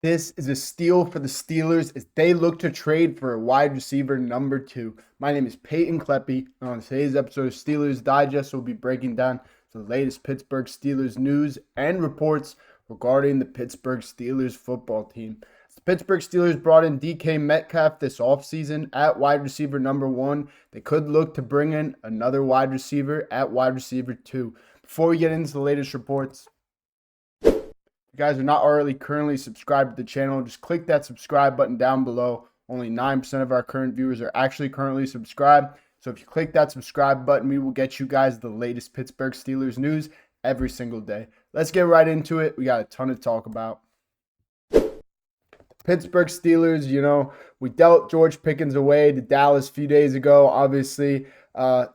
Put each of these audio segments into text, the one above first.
This is a steal for the Steelers as they look to trade for a wide receiver number 2. My name is Peyton Kleppe, and on today's episode of Steelers Digest, we'll be breaking down the latest Pittsburgh Steelers news and reports regarding the Pittsburgh Steelers football team. The Pittsburgh Steelers brought in DK Metcalf this offseason at wide receiver number 1. They could look to bring in another wide receiver at wide receiver 2. Before we get into the latest reports, you guys are not already currently subscribed to the channel, just click that subscribe button down below. Only 9% of our current viewers are actually currently subscribed. So if you click that subscribe button, we will get you guys the latest Pittsburgh Steelers news every single day. Let's get right into it. We got a ton to talk about. Pittsburgh Steelers, we dealt George Pickens away to Dallas a few days ago. Obviously,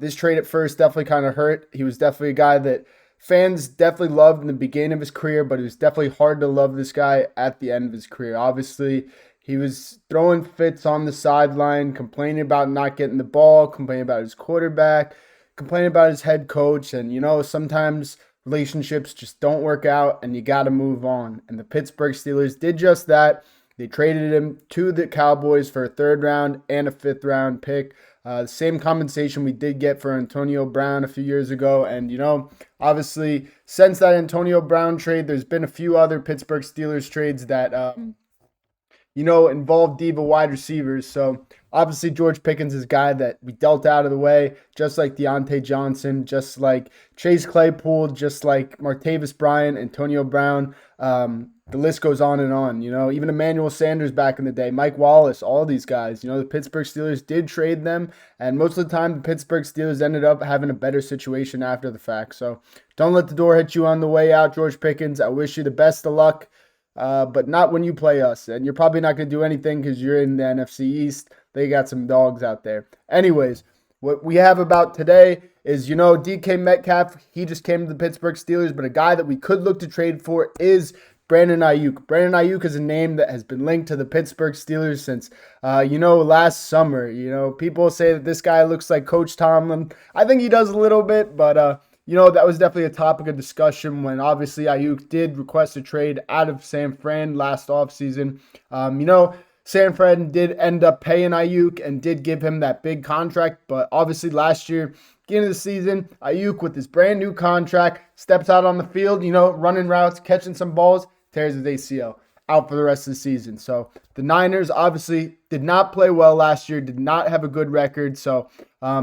this trade at first definitely kind of hurt. He was definitely a guy that fans definitely loved in the beginning of his career, but it was definitely hard to love this guy at the end of his career. Obviously, he was throwing fits on the sideline, complaining about not getting the ball, complaining about his quarterback, complaining about his head coach. And, sometimes relationships just don't work out and you got to move on. And the Pittsburgh Steelers did just that. They traded him to the Cowboys for a 3rd round and a 5th round pick. The same compensation we did get for Antonio Brown a few years ago. And, obviously, since that Antonio Brown trade, there's been a few other Pittsburgh Steelers trades that, involve diva wide receivers. So, obviously, George Pickens is a guy that we dealt out of the way, just like Deontay Johnson, just like Chase Claypool, just like Martavis Bryant, Antonio Brown. The list goes on and on, even Emmanuel Sanders back in the day, Mike Wallace, all these guys, the Pittsburgh Steelers did trade them. And most of the time, the Pittsburgh Steelers ended up having a better situation after the fact. So don't let the door hit you on the way out, George Pickens. I wish you the best of luck, but not when you play us. And you're probably not going to do anything because you're in the NFC East. They got some dogs out there. Anyways, what we have about today is, DK Metcalf, he just came to the Pittsburgh Steelers, but a guy that we could look to trade for is Brandon Aiyuk. Brandon Aiyuk is a name that has been linked to the Pittsburgh Steelers since, last summer. People say that this guy looks like Coach Tomlin. I think he does a little bit, but, that was definitely a topic of discussion when obviously Aiyuk did request a trade out of San Fran last offseason. San Fran did end up paying Aiyuk and did give him that big contract, but obviously last year, beginning of the season, Aiyuk with his brand new contract steps out on the field, running routes, catching some balls, tears his ACL, out for the rest of the season. So the Niners obviously did not play well last year, did not have a good record, so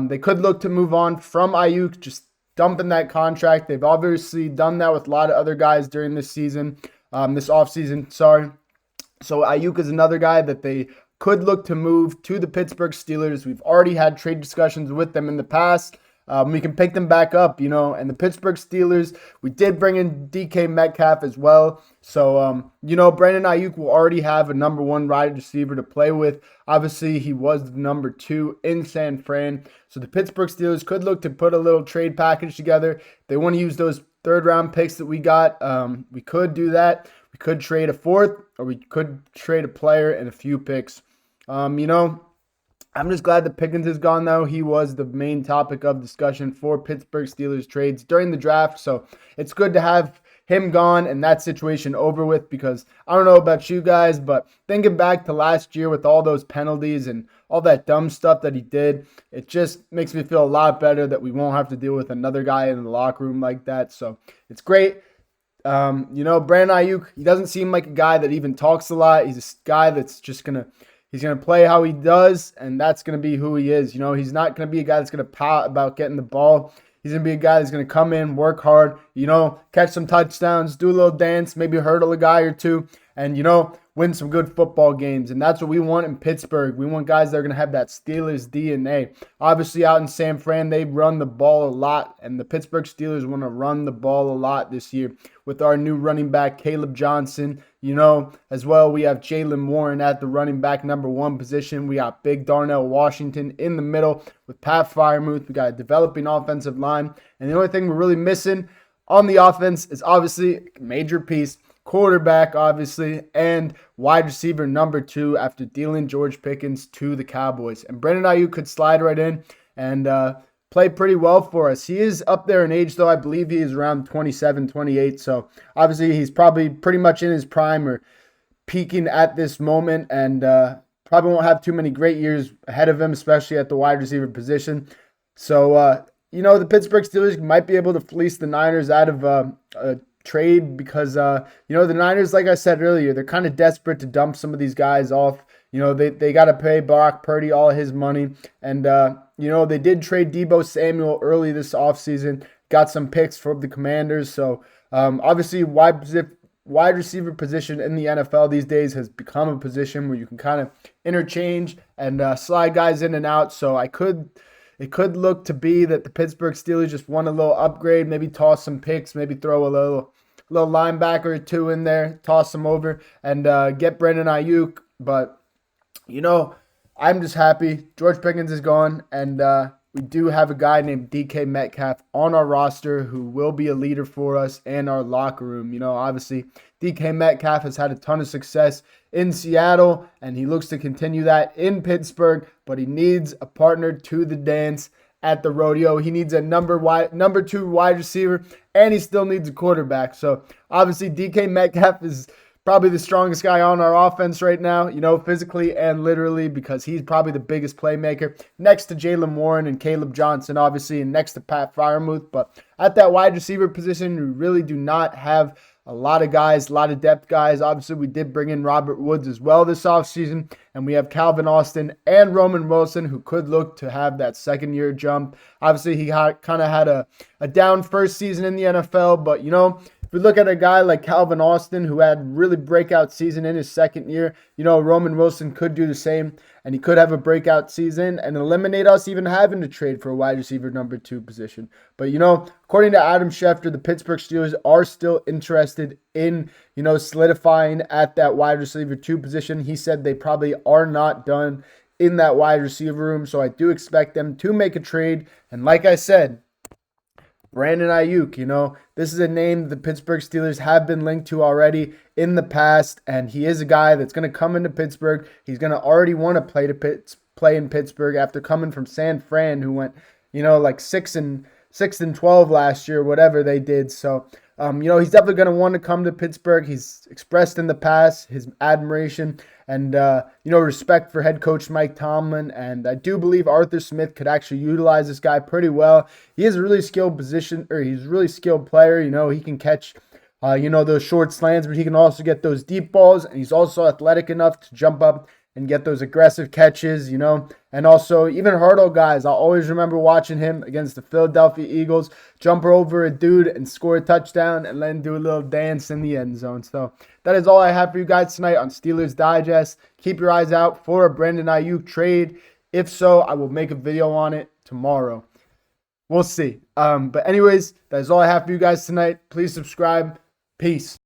they could look to move on from Aiyuk, just dumping that contract. They've obviously done that with a lot of other guys during this season, this offseason, sorry. So Aiyuk is another guy that they could look to move to the Pittsburgh Steelers. We've already had trade discussions with them in the past. We can pick them back up, and the Pittsburgh Steelers, we did bring in DK Metcalf as well. So, Brandon Aiyuk will already have a number 1 wide receiver to play with. Obviously, he was the number 2 in San Fran. So the Pittsburgh Steelers could look to put a little trade package together. If they want to use those 3rd round picks that we got, we could do that. We could trade a 4th, or we could trade a player and a few picks. I'm just glad that Pickens is gone, though. He was the main topic of discussion for Pittsburgh Steelers trades during the draft. So it's good to have him gone and that situation over with, because I don't know about you guys, but thinking back to last year with all those penalties and all that dumb stuff that he did, it just makes me feel a lot better that we won't have to deal with another guy in the locker room like that. So it's great. Brandon Aiyuk, he doesn't seem like a guy that even talks a lot. He's a guy that's just he's going to play how he does, and that's going to be who he is. He's not going to be a guy that's going to pout about getting the ball. He's going to be a guy that's going to come in, work hard, catch some touchdowns, do a little dance, maybe hurdle a guy or two, and, win some good football games. And that's what we want in Pittsburgh. We want guys that are going to have that Steelers DNA. Obviously, out in San Fran, they run the ball a lot, and the Pittsburgh Steelers want to run the ball a lot this year with our new running back, Caleb Johnson. As well, we have Jaylen Warren at the running back number 1 position. We got Big Darnell Washington in the middle with Pat Freiermuth. We got a developing offensive line. And the only thing we're really missing on the offense is obviously a major piece, quarterback, obviously, and wide receiver number 2 after dealing George Pickens to the Cowboys. And Brandon Aiyuk could slide right in and play pretty well for us. He is up there in age, though. I believe he is around 27, 28. So obviously he's probably pretty much in his prime, or peaking at this moment, and probably won't have too many great years ahead of him, especially at the wide receiver position. So, the Pittsburgh Steelers might be able to fleece the Niners out of a trade because, the Niners, like I said earlier, they're kind of desperate to dump some of these guys off. They got to pay Brock Purdy all his money. And, they did trade Deebo Samuel early this offseason, got some picks from the Commanders. So, obviously, wide receiver position in the NFL these days has become a position where you can kind of interchange and slide guys in and out. So it could look to be that the Pittsburgh Steelers just want a little upgrade, maybe toss some picks, maybe throw a little linebacker or two in there, toss them over, and get Brandon Aiyuk. But, I'm just happy. George Pickens is gone, and we do have a guy named DK Metcalf on our roster who will be a leader for us in our locker room. Obviously, DK Metcalf has had a ton of success in Seattle, and he looks to continue that in Pittsburgh, but he needs a partner to the dance at the rodeo. He needs a number 2 wide receiver, and he still needs a quarterback. So, obviously, DK Metcalf is probably the strongest guy on our offense right now, physically and literally, because he's probably the biggest playmaker next to Jaylen Warren and Caleb Johnson, obviously, and next to Pat Freiermuth. But at that wide receiver position, we really do not have a lot of guys, a lot of depth guys. Obviously, we did bring in Robert Woods as well this offseason, and we have Calvin Austin and Roman Wilson, who could look to have that second-year jump. Obviously, he kind of had a down first season in the NFL, but, if we look at a guy like Calvin Austin, who had really breakout season in his second year, Roman Wilson could do the same, and he could have a breakout season and eliminate us even having to trade for a wide receiver number 2 position. But, according to Adam Schefter, the Pittsburgh Steelers are still interested in, solidifying at that wide receiver 2 position. He said they probably are not done in that wide receiver room, so I do expect them to make a trade. And like I said, Brandon Aiyuk, this is a name the Pittsburgh Steelers have been linked to already in the past, and he is a guy that's going to come into Pittsburgh. He's going to already want to play in Pittsburgh after coming from San Fran, who went, like 6-12 last year, whatever they did. So, he's definitely going to want to come to Pittsburgh. He's expressed in the past his admiration and, respect for head coach Mike Tomlin. And I do believe Arthur Smith could actually utilize this guy pretty well. He is a really skilled he's a really skilled player. He can catch, those short slants, but he can also get those deep balls. And he's also athletic enough to jump up and get those aggressive catches, and also even hurdle guys. I'll always remember watching him against the Philadelphia Eagles, jump over a dude and score a touchdown and then do a little dance in the end zone. So that is all I have for you guys tonight on Steelers Digest. Keep your eyes out for a Brandon Aiyuk trade. If so, I will make a video on it tomorrow. We'll see. But anyways, that is all I have for you guys tonight. Please subscribe. Peace.